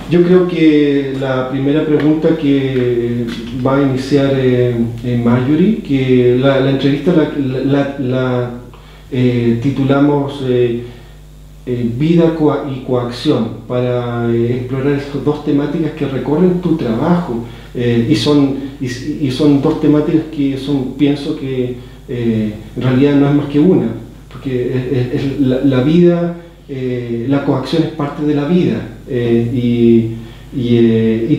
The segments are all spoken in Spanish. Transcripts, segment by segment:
Yo creo que la primera pregunta que va a iniciar Marjorie, que la entrevista titulamos Vida y coacción, para explorar estas dos temáticas que recorren tu trabajo, y son dos temáticas que pienso que en realidad no es más que una, porque es la vida. La coacción es parte de la vida, y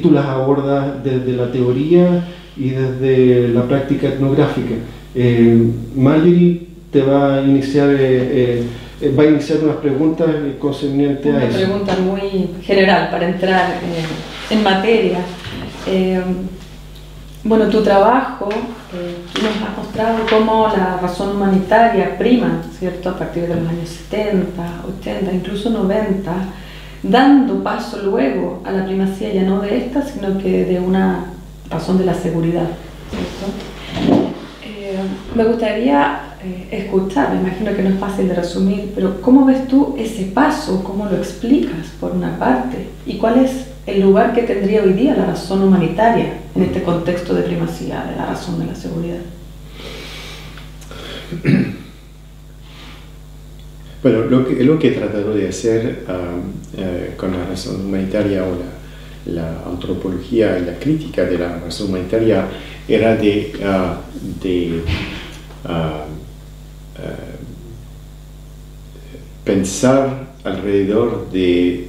tú las abordas desde la teoría y desde la práctica etnográfica. Marjorie te va a iniciar unas preguntas concernientes a eso. Una pregunta muy general para entrar en materia. Bueno, tu trabajo nos ha mostrado cómo la razón humanitaria prima, ¿cierto?, a partir de los años 70, 80, incluso 90, dando paso luego a la primacía ya no de esta, sino que de una razón de la seguridad, ¿cierto? Me gustaría escuchar, me imagino que no es fácil de resumir, pero ¿cómo ves tú ese paso? ¿Cómo lo explicas, por una parte? ¿Y cuál es el lugar que tendría hoy día la razón humanitaria en este contexto de primacía de la razón de la seguridad? Bueno, lo que he tratado de hacer con la razón humanitaria o la antropología y la crítica de la razón humanitaria era de pensar alrededor de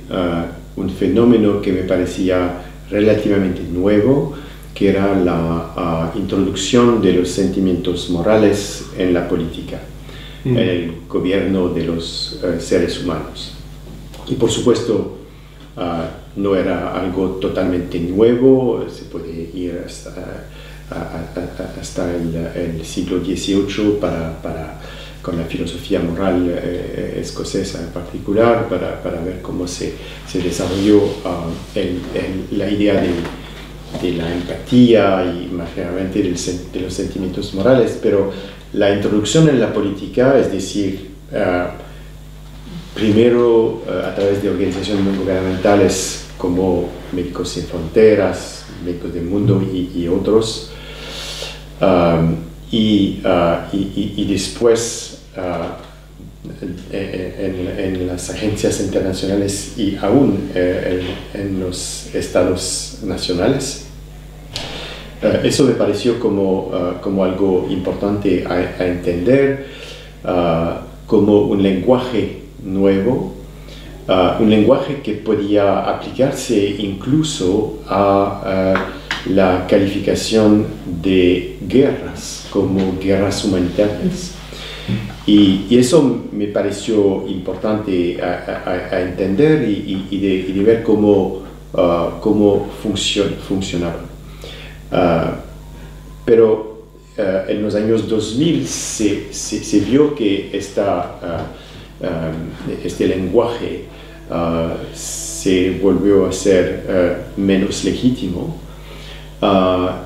un fenómeno que me parecía relativamente nuevo, que era la introducción de los sentimientos morales en la política, en el gobierno de los seres humanos. Y por supuesto, no era algo totalmente nuevo, se puede ir hasta el siglo XVIII con la filosofía moral escocesa en particular, para ver cómo se desarrolló la idea de la empatía y más generalmente de los sentimientos morales. Pero la introducción en la política, es decir, primero a través de organizaciones no gubernamentales como Médicos Sin Fronteras, Médicos del Mundo y otros, y después en las agencias internacionales y aún en los estados nacionales. Eso me pareció como algo importante a entender, como un lenguaje nuevo, un lenguaje que podía aplicarse incluso a la calificación de guerras como guerras humanitarias. Y eso me pareció importante a entender y de ver cómo funcionaba. Pero en los años 2000 se vio que este lenguaje se volvió a ser menos legítimo,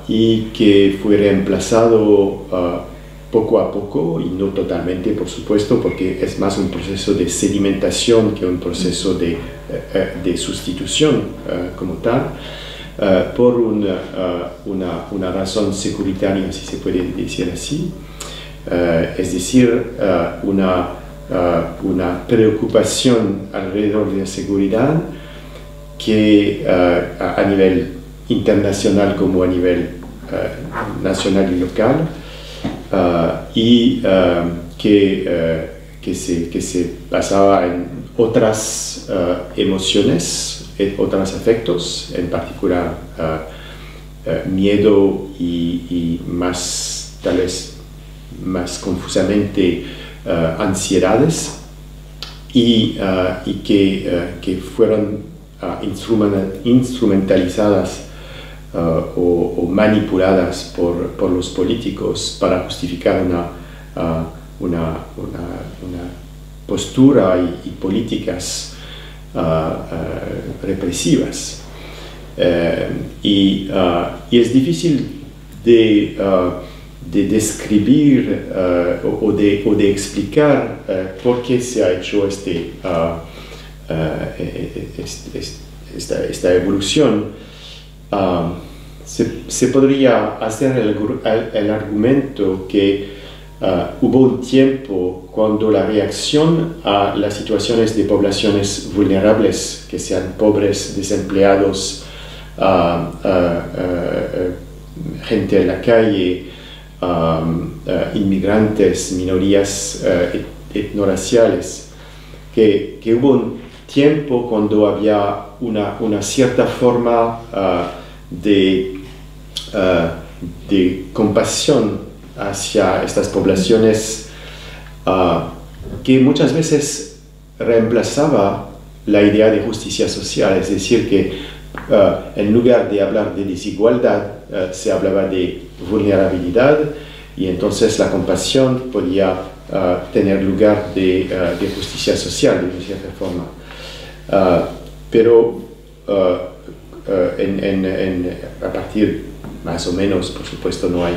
y que fue reemplazado poco a poco, y no totalmente, por supuesto, porque es más un proceso de sedimentación que un proceso de sustitución como tal, por una razón securitaria, si se puede decir así, es decir, una preocupación alrededor de la seguridad que a nivel internacional como a nivel nacional y local, y que se basaba en otras emociones, en otros afectos, en particular miedo y más, tal vez más confusamente, ansiedades, y que fueron instrumentalizadas o manipuladas por los políticos para justificar una postura y políticas represivas. Y es difícil de describir o de explicar por qué se ha hecho esta evolución, se podría hacer el argumento que hubo un tiempo cuando la reacción a las situaciones de poblaciones vulnerables, que sean pobres, desempleados, gente en la calle, inmigrantes, minorías etnorraciales, que hubo un tiempo cuando había una cierta forma de compasión hacia estas poblaciones que muchas veces reemplazaba la idea de justicia social, es decir, que en lugar de hablar de desigualdad, se hablaba de vulnerabilidad, y entonces la compasión podía tener lugar de justicia social de cierta forma. Pero a partir, más o menos, por supuesto no hay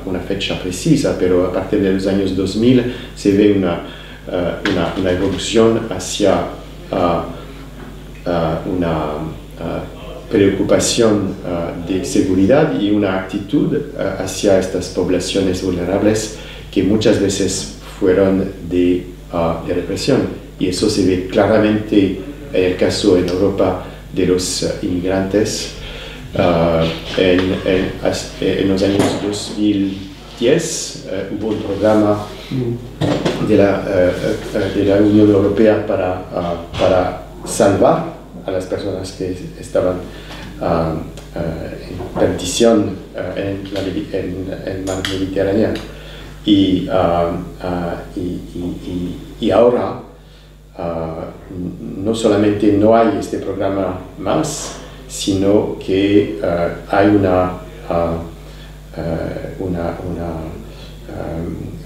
una fecha precisa, pero a partir de los años 2000 se ve una evolución hacia una preocupación de seguridad y una actitud hacia estas poblaciones vulnerables que muchas veces fueron de represión. Y eso se ve claramente en el caso en Europa de los inmigrantes. En los años 2010 hubo un programa de la Unión Europea para salvar a las personas que estaban en perdición en el mar Mediterráneo. Y ahora no solamente no hay este programa más, sino que hay una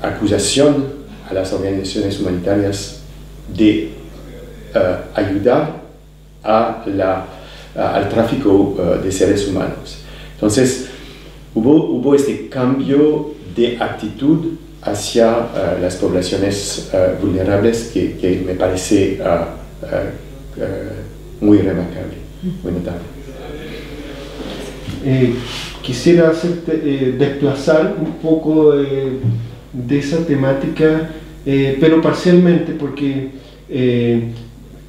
acusación a las organizaciones humanitarias de ayudar al tráfico de seres humanos. Entonces, hubo este cambio de actitud hacia las poblaciones vulnerables que me parece muy remarcable, muy notable. Quisiera desplazar un poco de esa temática, pero parcialmente, porque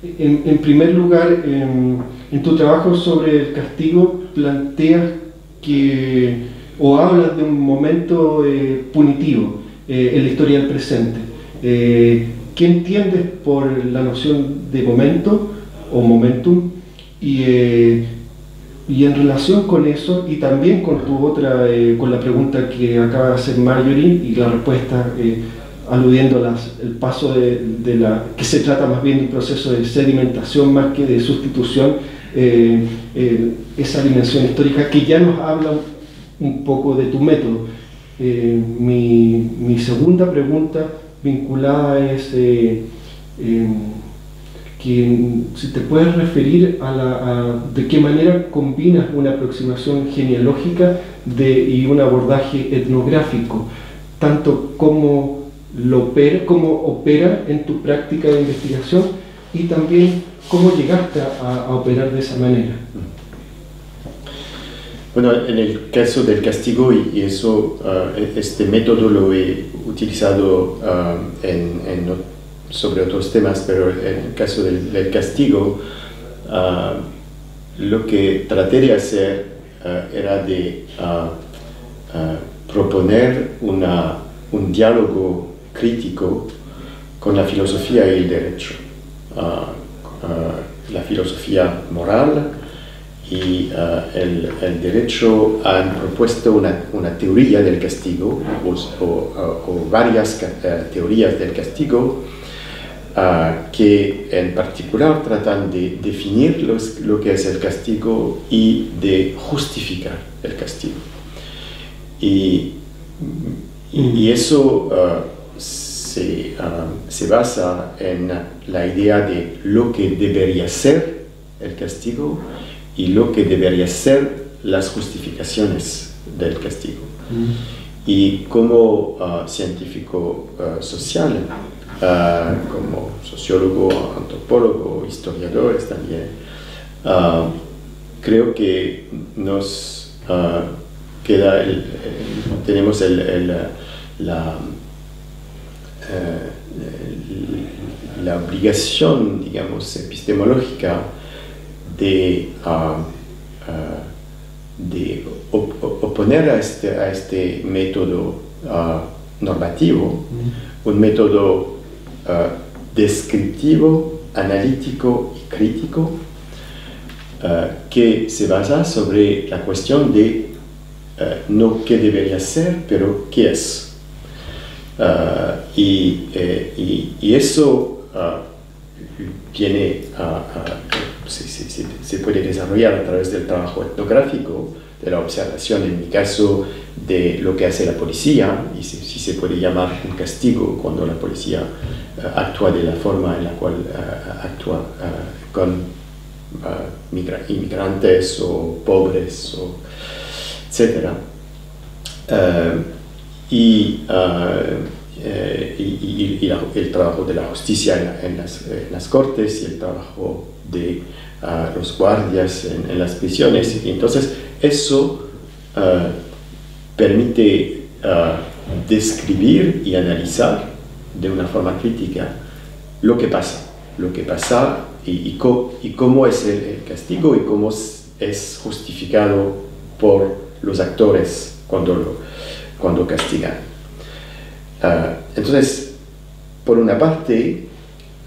en primer lugar, en tu trabajo sobre el castigo planteas o hablas de un momento punitivo en la historia del presente. ¿Qué entiendes por la noción de momento o momentum? Y en relación con eso, y también con tu otra, con la pregunta que acaba de hacer Marjorie y la respuesta aludiendo el paso que se trata más bien de un proceso de sedimentación más que de sustitución, esa dimensión histórica que ya nos habla un poco de tu método. Mi segunda pregunta vinculada es que si te puedes referir de qué manera combinas una aproximación genealógica y un abordaje etnográfico, tanto como opera en tu práctica de investigación y también cómo llegaste a operar de esa manera. Bueno, en el caso del castigo, y eso, este método lo he utilizado sobre otros temas, pero en el caso del castigo, lo que traté de hacer era de proponer un diálogo crítico con la filosofía y el derecho. La filosofía moral y el derecho han propuesto una teoría del castigo o varias teorías del castigo que en particular tratan de definir lo que es el castigo y de justificar el castigo. Y eso se basa en la idea de lo que debería ser el castigo y lo que debería ser las justificaciones del castigo. Y como científico social, como sociólogo, antropólogo, historiadores también, creo que nos queda tenemos la obligación, digamos, epistemológica de oponer a este método normativo un método descriptivo, analítico y crítico que se basa sobre la cuestión de no qué debería ser, pero qué es. Y eso se puede desarrollar a través del trabajo etnográfico, de la observación, en mi caso, de lo que hace la policía, y si se puede llamar un castigo cuando la policía actúa de la forma en la cual actúa con inmigrantes o pobres, etc. Y el trabajo de la justicia en las cortes y el trabajo de los guardias en las prisiones. Y entonces eso permite describir y analizar de una forma crítica lo que pasa y cómo es el castigo y cómo es justificado por los actores cuando castigan. Entonces, por una parte,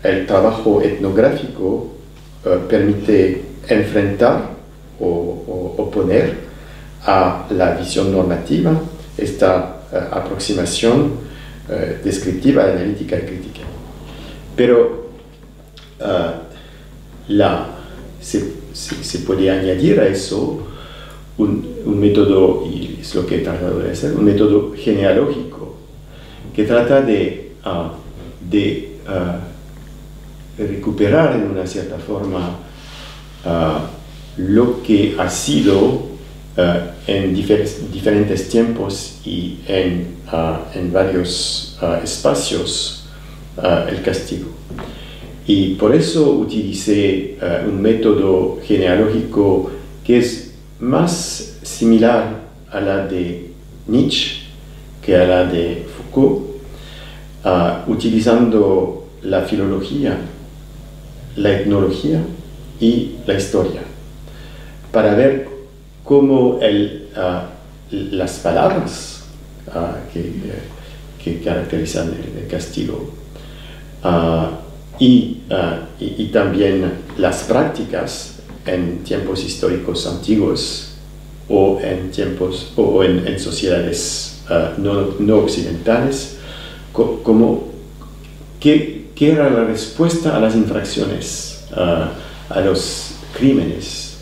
el trabajo etnográfico permite enfrentar o oponer a la visión normativa esta aproximación descriptiva, analítica y crítica. Pero se puede añadir a eso un método, y es lo que he tratado de hacer, un método genealógico que trata de recuperar en una cierta forma lo que ha sido en diferentes tiempos y en varios espacios el castigo. Y por eso utilicé un método genealógico que es más similar a la de Nietzsche que a la de Foucault, utilizando la filología, la etnología y la historia, para ver cómo las palabras que caracterizan el castigo y también las prácticas en tiempos históricos antiguos o en sociedades no occidentales, ¿qué era la respuesta a las infracciones, a los crímenes?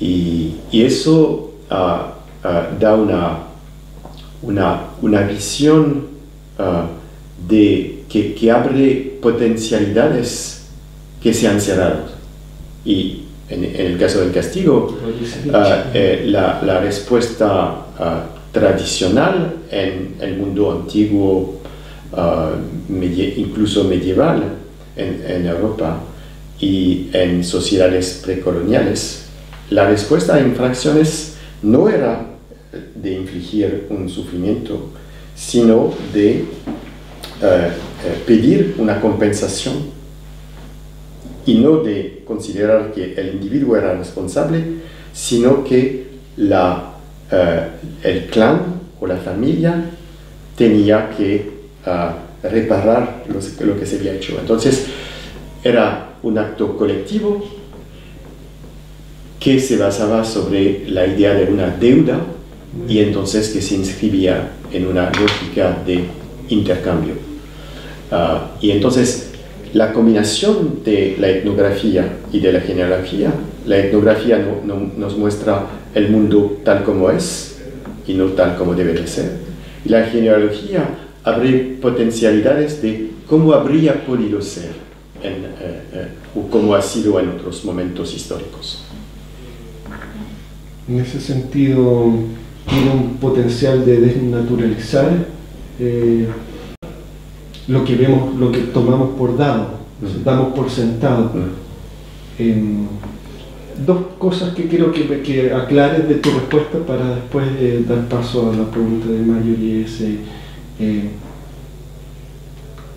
Y eso da una visión que abre potencialidades que se han cerrado. Y en el caso del castigo, la respuesta tradicional en el mundo antiguo, incluso medieval en Europa y en sociedades precoloniales, la respuesta a infracciones no era de infligir un sufrimiento, sino de pedir una compensación y no de considerar que el individuo era responsable, sino que el clan o la familia tenía que reparar lo que se había hecho. Entonces era un acto colectivo que se basaba sobre la idea de una deuda y entonces que se inscribía en una lógica de intercambio. Y entonces la combinación de la etnografía y de la genealogía, la etnografía nos muestra el mundo tal como es y no tal como debe de ser, y la genealogía abre potencialidades de cómo habría podido ser o cómo ha sido en otros momentos históricos. En ese sentido, tiene un potencial de desnaturalizar lo que vemos, lo que tomamos por dado, damos por sentado. dos cosas que quiero que aclares de tu respuesta para después dar paso a la pregunta de Marjorie.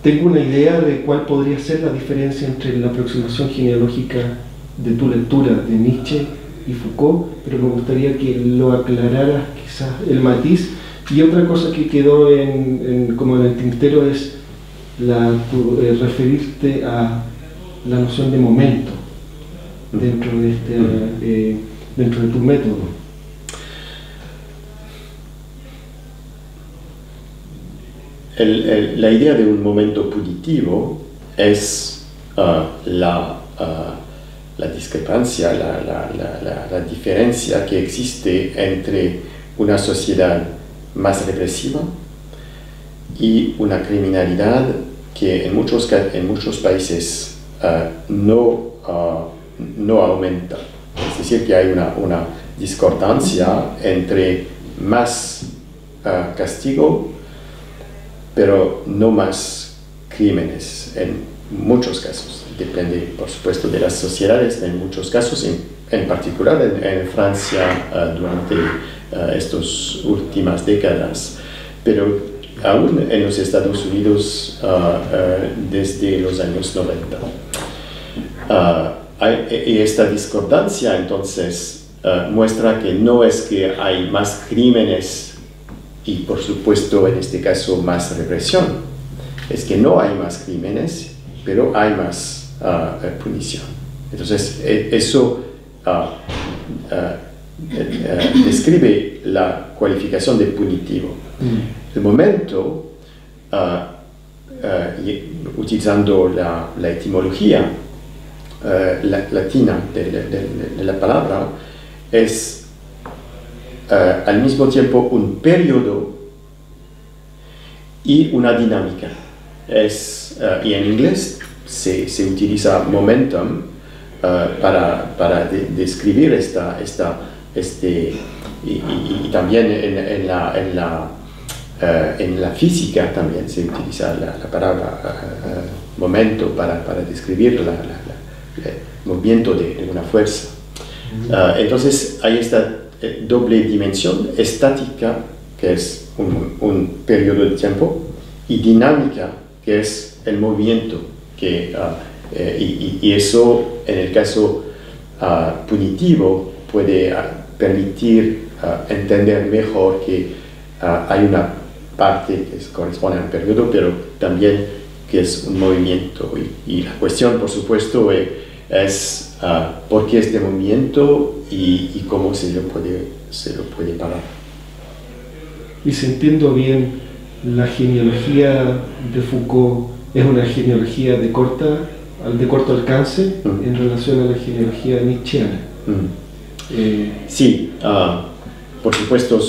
Tengo una idea de cuál podría ser la diferencia entre la aproximación genealógica de tu lectura de Nietzsche y Foucault, pero me gustaría que lo aclararas quizás el matiz. Y otra cosa que quedó como en el tintero es referirte a la noción de momento dentro de tu método. La idea de un momento punitivo es la discrepancia, la diferencia que existe entre una sociedad más represiva y una criminalidad que en muchos países no aumenta. Es decir, que hay una discordancia entre más castigo, pero no más crímenes en muchos casos. Depende, por supuesto, de las sociedades, en muchos casos, en particular en Francia durante estas últimas décadas, pero aún en los Estados Unidos desde los años 90. Y esta discordancia entonces muestra que no es que hay más crímenes y por supuesto en este caso más represión, es que no hay más crímenes, pero hay más punición. Entonces eso describe la cualificación de punitivo. El momento, utilizando la etimología latina de la palabra, es al mismo tiempo un periodo y una dinámica. Y en inglés se utiliza momentum para describir y también en la física también se utiliza la palabra momento para describir el movimiento de una fuerza. Entonces hay esta doble dimensión estática, que es un periodo de tiempo, y dinámica, que es el movimiento, y eso en el caso punitivo puede permitir entender mejor que hay una parte que corresponde al periodo, pero también que es un movimiento. Y la cuestión, por supuesto, es por qué este movimiento y cómo se lo puede parar. Y si entiendo bien, la genealogía de Foucault es una genealogía de corto alcance en relación a la genealogía nietzscheana. Sí, por supuesto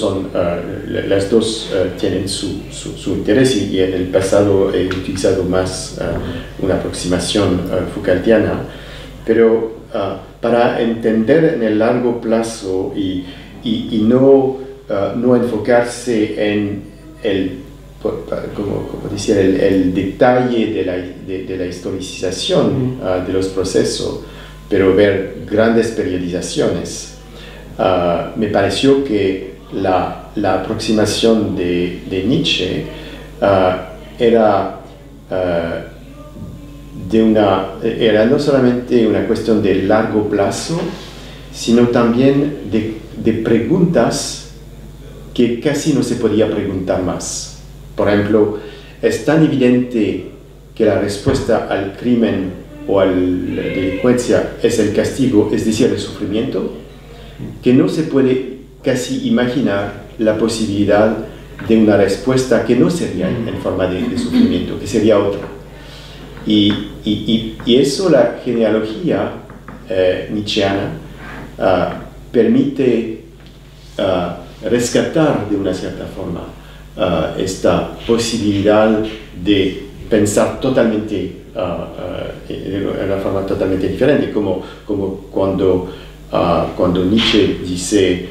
las dos tienen su interés y en el pasado he utilizado más una aproximación Foucaultiana, pero para entender en el largo plazo y no enfocarse en el detalle de la historicización de los procesos, pero ver grandes periodizaciones. Me pareció que la aproximación de Nietzsche era no solamente una cuestión de largo plazo, sino también de preguntas que casi no se podía preguntar más. Por ejemplo, es tan evidente que la respuesta al crimen o a la delincuencia es el castigo, es decir, el sufrimiento, que no se puede casi imaginar la posibilidad de una respuesta que no sería en forma de sufrimiento, que sería otra. Y eso la genealogía nietzscheana permite rescatar de una cierta forma esta posibilidad de pensar totalmente de una forma totalmente diferente, como cuando Nietzsche dice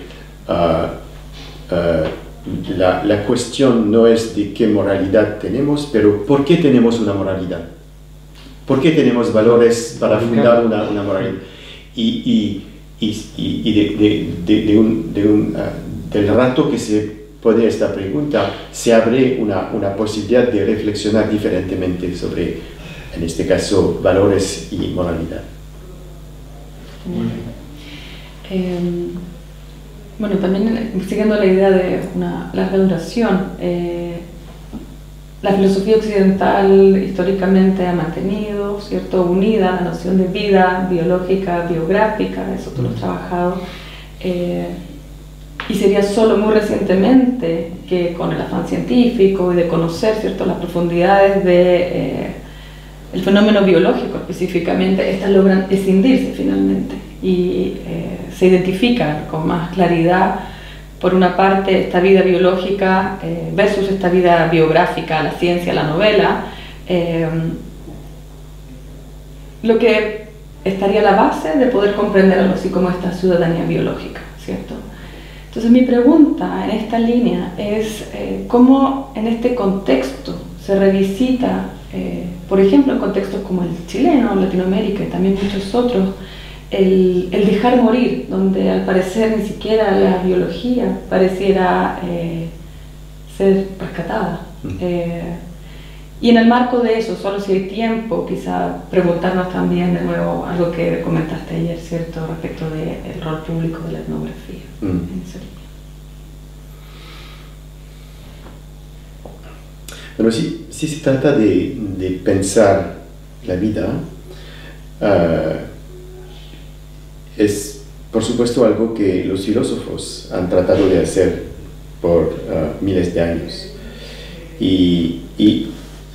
la cuestión no es de qué moralidad tenemos, pero ¿por qué tenemos una moralidad? ¿Por qué tenemos valores para fundar una moralidad? Y del rato que se pone esta pregunta, se abre una posibilidad de reflexionar diferentemente sobre, en este caso, valores y moralidad. Bueno, también siguiendo la idea de una larga duración, la filosofía occidental históricamente ha mantenido, ¿cierto?, unida la noción de vida biológica, biográfica, eso tú lo has trabajado, y sería solo muy recientemente que con el afán científico y de conocer, ¿cierto?, las profundidades de el fenómeno biológico específicamente, estas logran escindirse finalmente y se identifican con más claridad, por una parte, esta vida biológica versus esta vida biográfica, la ciencia, la novela, lo que estaría a la base de poder comprender algo así como esta ciudadanía biológica, ¿cierto? Entonces mi pregunta en esta línea es cómo en este contexto se revisita, por ejemplo, en contextos como el chileno, Latinoamérica y también muchos otros, el dejar morir, donde al parecer ni siquiera la biología pareciera ser rescatada. Y en el marco de eso, solo si hay tiempo, quizá preguntarnos también de nuevo algo que comentaste ayer, ¿cierto?, respecto del rol público de la etnografía en esa línea. Bueno, si se trata de pensar la vida, es por supuesto algo que los filósofos han tratado de hacer por miles de años. Y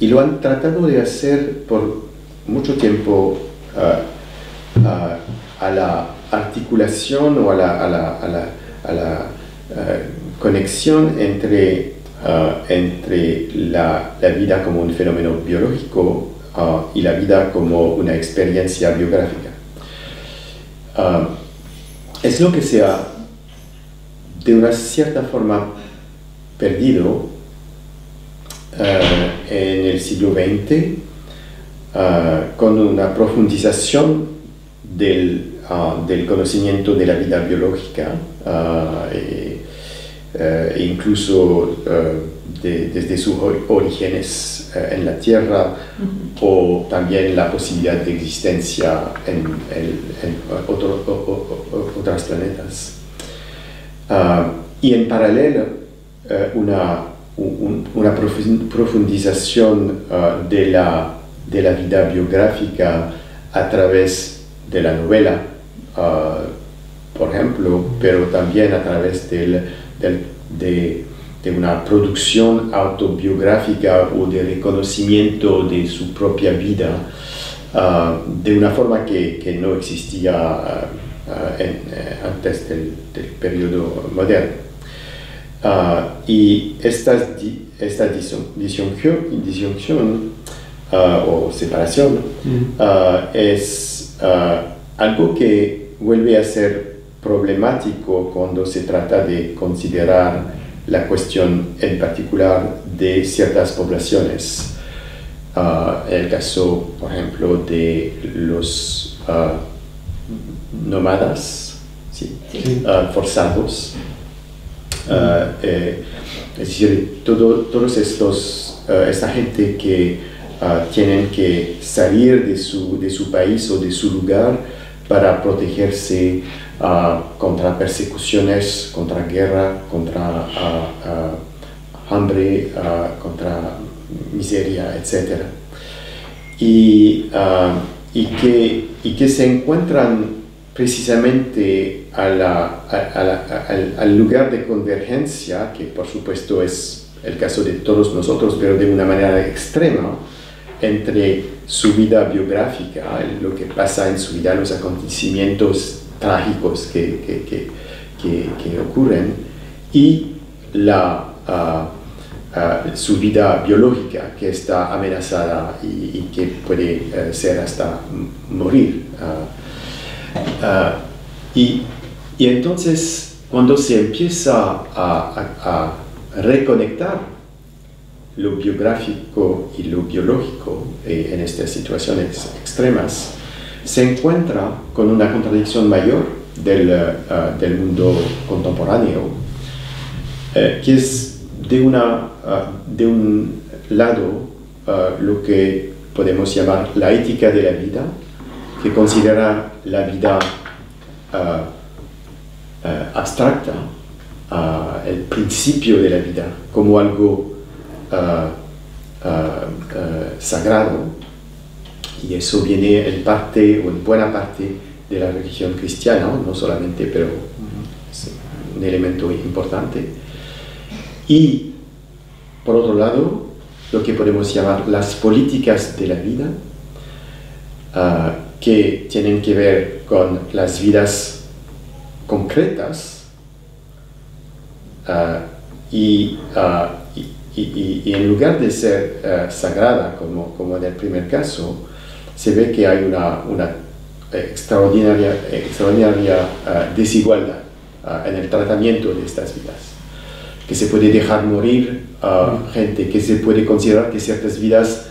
lo han tratado de hacer por mucho tiempo a la articulación o a la conexión entre la vida como un fenómeno biológico y la vida como una experiencia biográfica. Es lo que se ha, de una cierta forma, perdido en el siglo XX con una profundización del conocimiento de la vida biológica, incluso desde sus orígenes en la Tierra, o también la posibilidad de existencia en otros planetas. Y en paralelo, una profundización de la vida biográfica a través de la novela, por ejemplo, pero también a través de una producción autobiográfica o de reconocimiento de su propia vida, de una forma que no existía antes del periodo moderno. Y esta disyunción o separación es algo que vuelve a ser problemático cuando se trata de considerar la cuestión en particular de ciertas poblaciones. El caso, por ejemplo, de los nómadas, forzados. Es decir, todos esta gente que tienen que salir de su país o de su lugar para protegerse contra persecuciones, contra guerra, contra hambre, contra miseria, etc. Y que se encuentran precisamente al lugar de convergencia, que por supuesto es el caso de todos nosotros, pero de una manera extrema, entre su vida biográfica, lo que pasa en su vida, los acontecimientos trágicos que ocurren, y su vida biológica, que está amenazada y que puede ser hasta morir. Y entonces, cuando se empieza a reconectar lo biográfico y lo biológico en estas situaciones extremas, se encuentra con una contradicción mayor del mundo contemporáneo, que es de un lado lo que podemos llamar la ética de la vida, que considera la vida abstracta, el principio de la vida, como algo sagrado, y eso viene en parte o en buena parte de la religión cristiana, no solamente, pero es un elemento importante. Y por otro lado, lo que podemos llamar las políticas de la vida, que tienen que ver con las vidas concretas, y en lugar de ser sagrada, como en el primer caso, se ve que hay una extraordinaria desigualdad en el tratamiento de estas vidas, que se puede dejar morir gente, que se puede considerar que ciertas vidas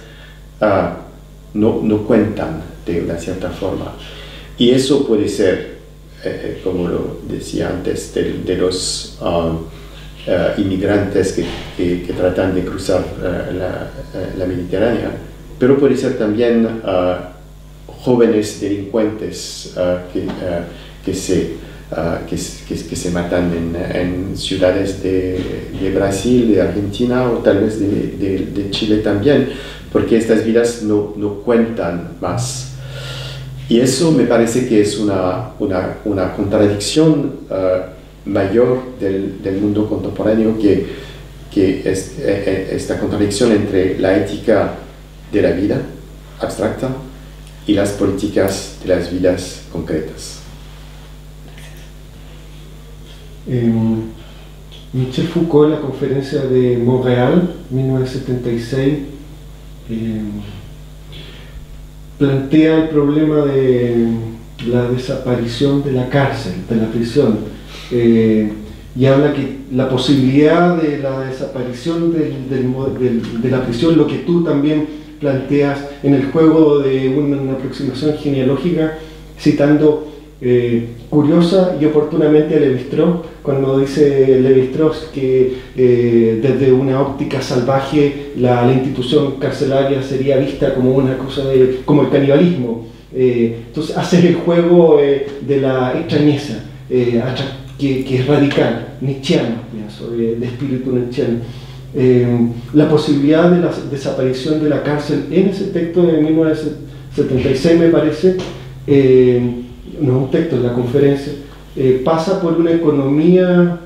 no cuentan de una cierta forma. Y eso puede ser, como lo decía antes, de los inmigrantes que tratan de cruzar la Mediterránea, pero puede ser también jóvenes delincuentes que se matan en ciudades de Brasil, de Argentina o tal vez de Chile también, porque estas vidas no cuentan más. Y eso me parece que es una contradicción mayor del mundo contemporáneo, que es esta contradicción entre la ética de la vida abstracta y las políticas de las vidas concretas. Michel Foucault, en la conferencia de Montreal, 1976, plantea el problema de la desaparición de la cárcel, de la prisión, y habla que la posibilidad de la desaparición de la prisión, lo que tú también planteas en el juego de una aproximación genealógica, citando curiosa y oportunamente a Lévi-Strauss, cuando dice Lévi-Strauss que desde una óptica salvaje la institución carcelaria sería vista como una cosa como el canibalismo. Entonces haces el juego de la extrañeza, que es radical, nietzscheano, de espíritu nietzscheano. La posibilidad de la desaparición de la cárcel en ese texto de 1976, me parece, no es un texto, es la conferencia, pasa por una economía,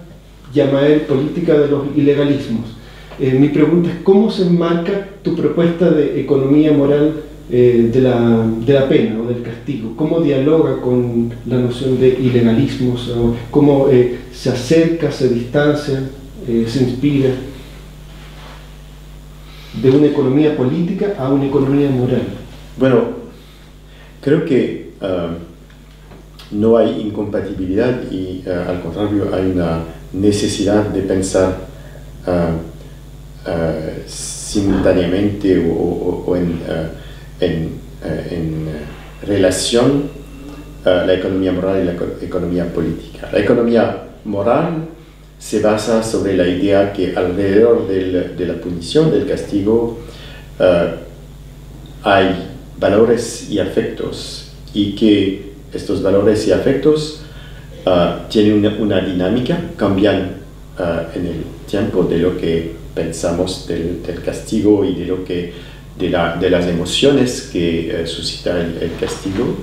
llama él, política de los ilegalismos. Mi pregunta es, ¿cómo se enmarca tu propuesta de economía moral de la pena o del castigo? ¿Cómo dialoga con la noción de ilegalismos? ¿Cómo se acerca, se distancia, se inspira de una economía política a una economía moral? Bueno, creo que no hay incompatibilidad y al contrario hay una necesidad de pensar simultáneamente o en relación la economía moral y la economía política. La economía moral se basa sobre la idea que alrededor de la punición, del castigo, hay valores y afectos, y que estos valores y afectos tienen una dinámica, cambian en el tiempo de lo que pensamos del castigo y de las emociones que suscita el castigo,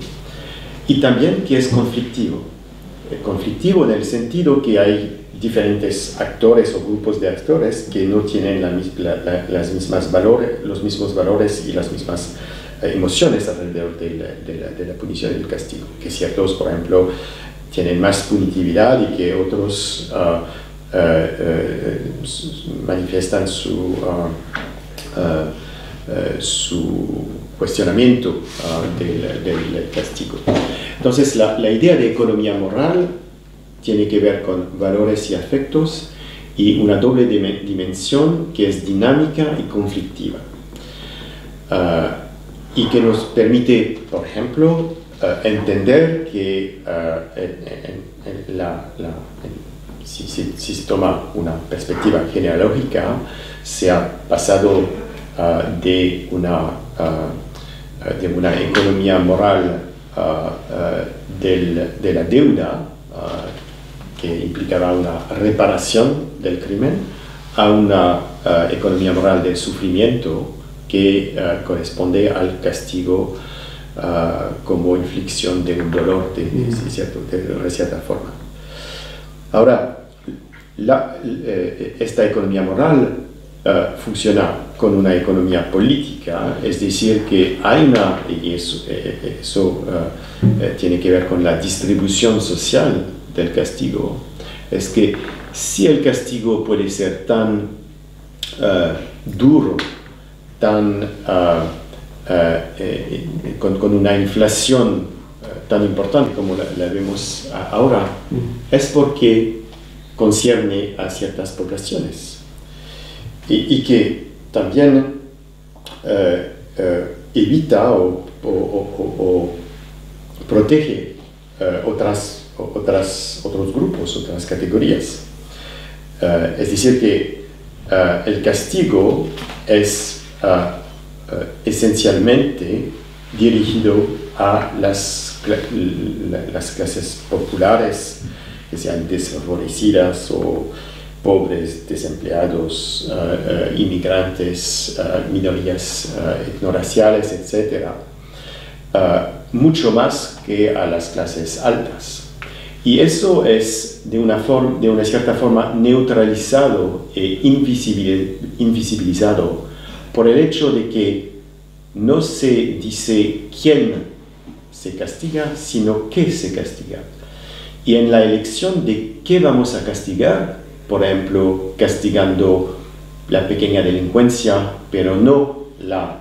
y también que es conflictivo. Conflictivo en el sentido que hay diferentes actores o grupos de actores que no tienen los mismos valores y las mismas emociones alrededor de la punición y el castigo. Que ciertos, por ejemplo, tienen más punitividad y que otros manifiestan su cuestionamiento del castigo. Entonces, la idea de economía moral tiene que ver con valores y afectos y una doble dimensión que es dinámica y conflictiva. Y que nos permite, por ejemplo, entender que si se toma una perspectiva genealógica, se ha pasado de una economía moral de la deuda, que implicaba una reparación del crimen, a una economía moral del sufrimiento que corresponde al castigo como inflicción de un dolor de cierta forma. Ahora, esta economía moral funciona con una economía política, es decir, que hay y eso tiene que ver con la distribución social del castigo, es que si el castigo puede ser tan duro, con una inflación tan importante como la vemos ahora, es porque concierne a ciertas poblaciones y que también evita o protege otros grupos, otras categorías. Es decir, que el castigo es esencialmente dirigido a las clases populares, que sean desfavorecidas o pobres, desempleados, inmigrantes, minorías etnorraciales, etc. Mucho más que a las clases altas. Y eso es de una cierta forma neutralizado e invisibilizado por el hecho de que no se dice quién se castiga, sino qué se castiga. Y en la elección de qué vamos a castigar, por ejemplo, castigando la pequeña delincuencia, pero no la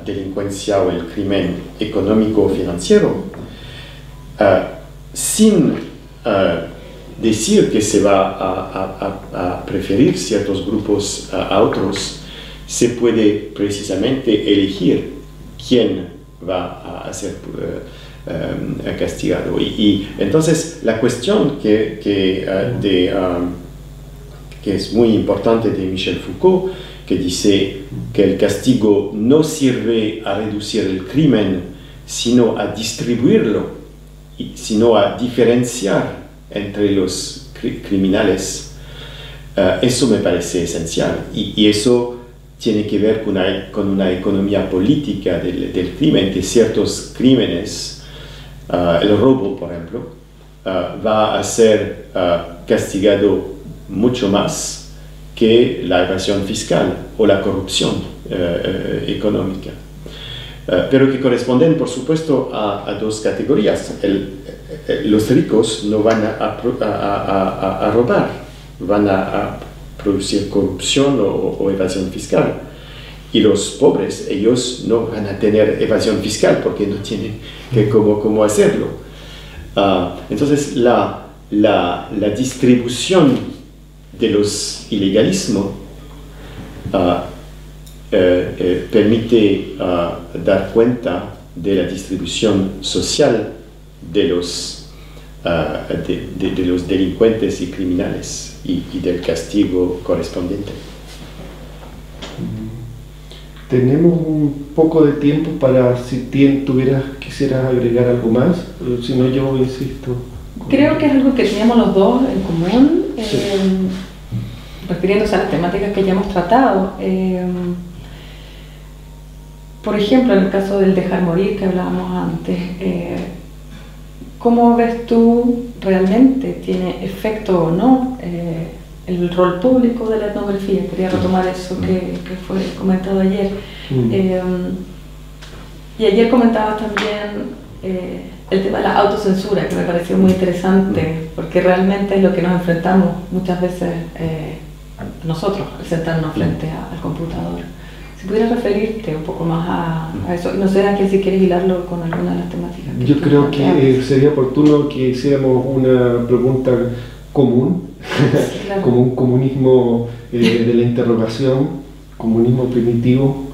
delincuencia o el crimen económico o financiero, sin decir que se va a preferir ciertos grupos a otros, se puede precisamente elegir quién va a ser castigado. Y entonces la cuestión que es muy importante de Michel Foucault, que dice que el castigo no sirve a reducir el crimen, sino a distribuirlo, sino a diferenciar entre los criminales. Eso me parece esencial, y eso tiene que ver con una economía política del crimen, que ciertos crímenes, el robo, por ejemplo, va a ser castigado mucho más que la evasión fiscal o la corrupción económica, pero que corresponden, por supuesto, a dos categorías. Los ricos no van a robar, van a producir corrupción o evasión fiscal. Y los pobres, ellos no van a tener evasión fiscal porque no tienen cómo hacerlo. Entonces, la distribución de los ilegalismos permite dar cuenta de la distribución social de los delincuentes y criminales y del castigo correspondiente. Tenemos un poco de tiempo para, si quisieras agregar algo más, si no, yo insisto. Creo que es algo que teníamos los dos en común, Sí. refiriéndose a las temáticas que ya hemos tratado. Por ejemplo, en el caso del dejar morir que hablábamos antes, ¿cómo ves tú realmente? ¿Tiene efecto o no el rol público de la etnografía? Quería retomar eso que fue comentado ayer. Y ayer comentabas también el tema de la autocensura, que me pareció muy interesante, porque realmente es lo que nos enfrentamos muchas veces nosotros, al sentarnos frente al computador. Si pudieras referirte un poco más a eso, y no sé, Ángel, si quieres hilarlo con alguna de las temáticas. Yo creo que sería oportuno que hiciéramos una pregunta común, Sí, claro. como un comunismo de la interrogación, comunismo primitivo.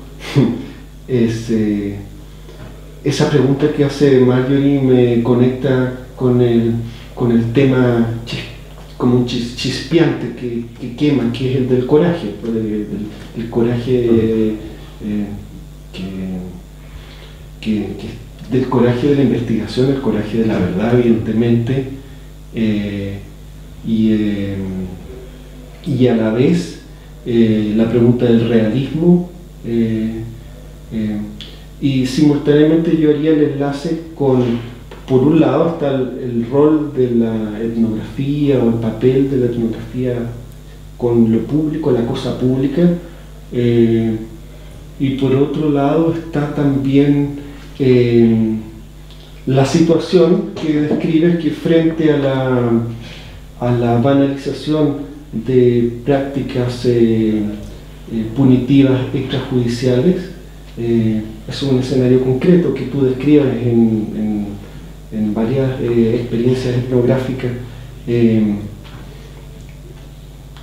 esa pregunta que hace Marjorie me conecta con el tema como un chispeante que quema, que es el del coraje, el coraje del coraje de la investigación, el coraje de la verdad, evidentemente, y a la vez la pregunta del realismo, y simultáneamente yo haría el enlace con, por un lado está el rol de la etnografía o el papel de la etnografía con lo público, la cosa pública, y por otro lado está también la situación que describes, que frente a la banalización de prácticas punitivas extrajudiciales, es un escenario concreto que tú describes en varias experiencias etnográficas.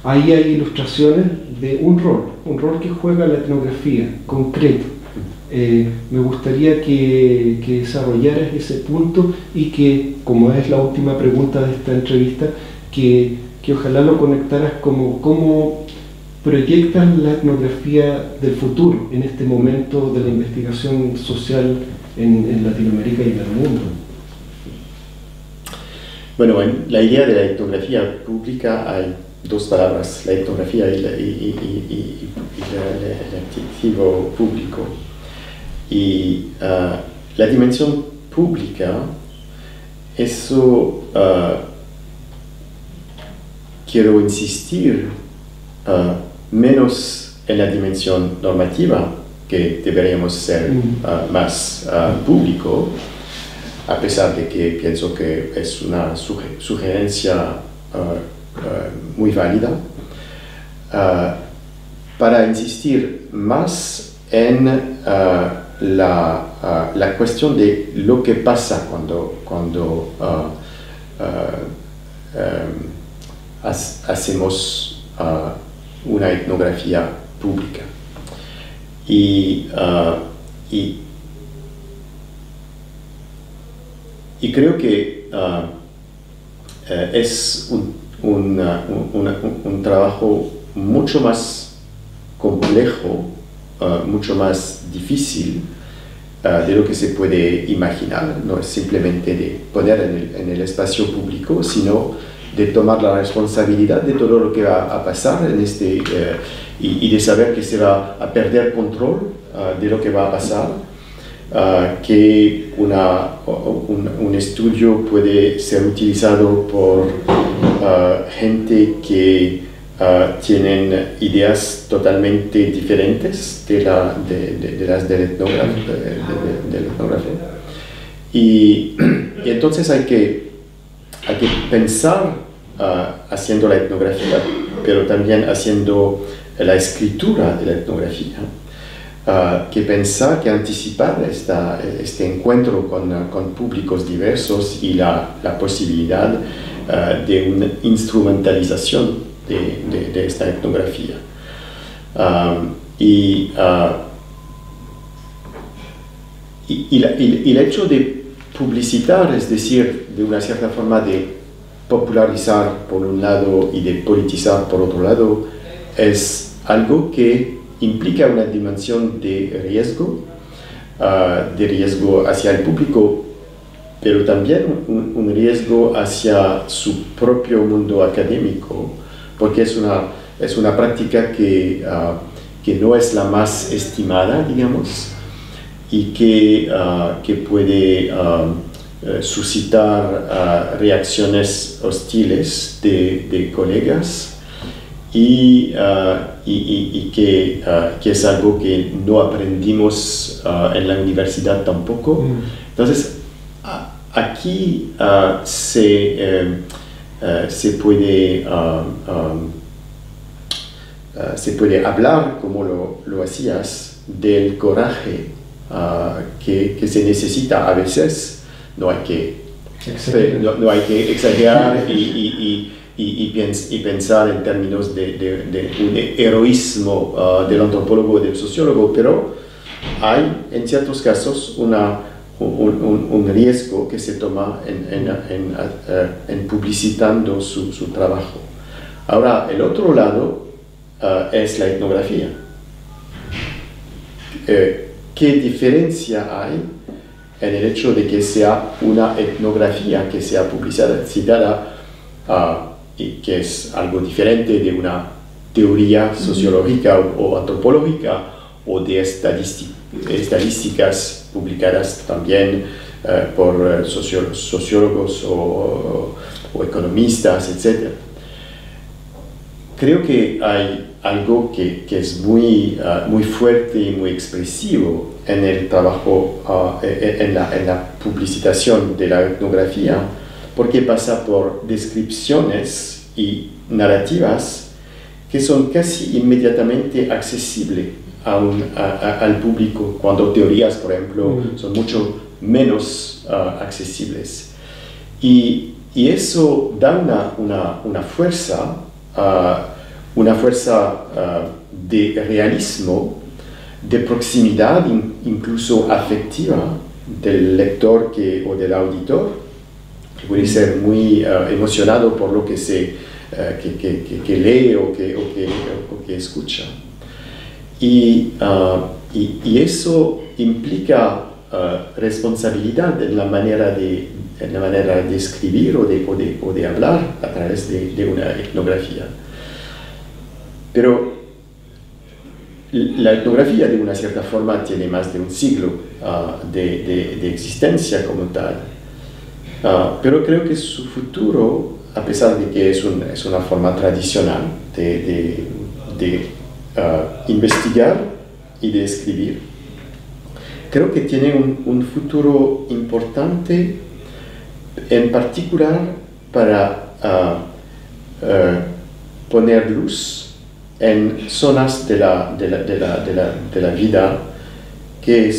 Ahí hay ilustraciones de un rol que juega la etnografía concreto. Me gustaría que desarrollaras ese punto y que, como es la última pregunta de esta entrevista, que ojalá lo conectaras cómo proyectas la etnografía del futuro en este momento de la investigación social en Latinoamérica y en el mundo. Bueno, en la idea de la etnografía pública hay dos palabras, la etnografía y el adjetivo público. Y la dimensión pública, eso quiero insistir menos en la dimensión normativa, que deberíamos ser más público, a pesar de que pienso que es una sugerencia muy válida, para insistir más en la cuestión de lo que pasa cuando hacemos una etnografía pública. Y creo que es un trabajo mucho más complejo, mucho más difícil de lo que se puede imaginar. No es simplemente de poner en el espacio público, sino de tomar la responsabilidad de todo lo que va a pasar en y de saber que se va a perder control de lo que va a pasar, que un estudio puede ser utilizado por gente que tienen ideas totalmente diferentes de las del etnógrafo. Y entonces hay que pensar haciendo la etnografía, pero también haciendo la escritura de la etnografía, que anticipar este encuentro con públicos diversos y la posibilidad de una instrumentalización de esta etnografía. Y el hecho de publicitar, es decir, de una cierta forma de popularizar por un lado y de politizar por otro lado, es algo que implica una dimensión de riesgo hacia el público, pero también un riesgo hacia su propio mundo académico, porque es una práctica que no es la más estimada, digamos, y que puede suscitar reacciones hostiles de colegas, y que es algo que no aprendimos en la universidad tampoco. Entonces, aquí se puede hablar, como lo hacías, del coraje que se necesita a veces. No hay que exagerar y pensar en términos de un heroísmo del antropólogo o del sociólogo, pero hay en ciertos casos una un riesgo que se toma en publicitando su trabajo. Ahora, el otro lado es la etnografía. ¿Qué diferencia hay en el hecho de que sea una etnografía que sea publicitada y que es algo diferente de una teoría sociológica o antropológica o de estadísticas publicadas también por sociólogos o economistas, etc.? Creo que hay algo que es muy fuerte y muy expresivo en el trabajo, en la publicitación de la etnografía, porque pasa por descripciones y narrativas que son casi inmediatamente accesibles al público, cuando teorías, por ejemplo, son mucho menos accesibles. Y eso da una fuerza, de realismo, de proximidad, incluso afectiva, del lector o del auditor, que puede ser muy emocionado por lo que lee o que escucha. Y eso implica responsabilidad en la manera de escribir o de hablar a través de una etnografía. Pero la etnografía, de una cierta forma, tiene más de un siglo de existencia como tal. Pero creo que su futuro, a pesar de que es una forma tradicional de investigar y de escribir, creo que tiene un futuro importante, en particular para poner luz en zonas de la vida que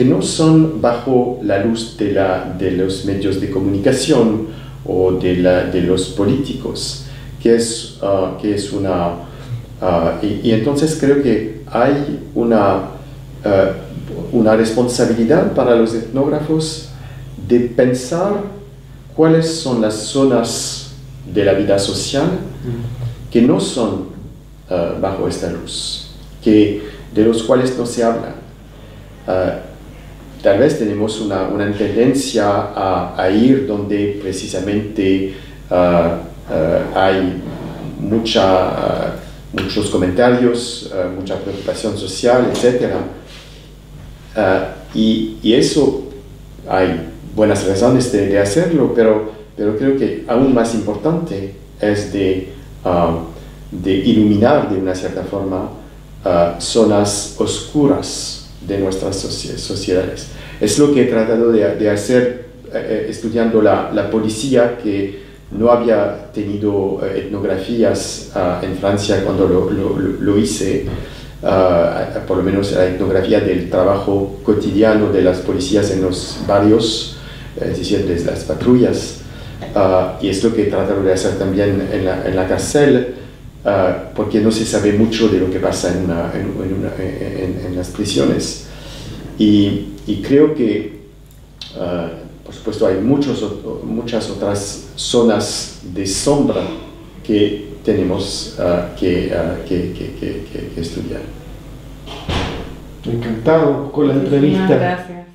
no son bajo la luz de los medios de comunicación o de los políticos, que es una... y entonces creo que hay una responsabilidad para los etnógrafos de pensar cuáles son las zonas de la vida social que no son bajo esta luz, de los cuales no se habla. Tal vez tenemos una tendencia a ir donde precisamente hay muchos comentarios, mucha preocupación social, etc. Y eso hay buenas razones de hacerlo, pero creo que aún más importante es de iluminar de una cierta forma zonas oscuras de nuestras sociedades. Es lo que he tratado de hacer estudiando la policía, que no había tenido etnografías en Francia cuando lo hice, por lo menos la etnografía del trabajo cotidiano de las policías en los barrios, es decir, de las patrullas. Y es lo que he tratado de hacer también en la cárcel, porque no se sabe mucho de lo que pasa en las prisiones. Y creo que, por supuesto, hay muchas otras zonas de sombra que tenemos que estudiar. Encantado con la entrevista. Muchas gracias.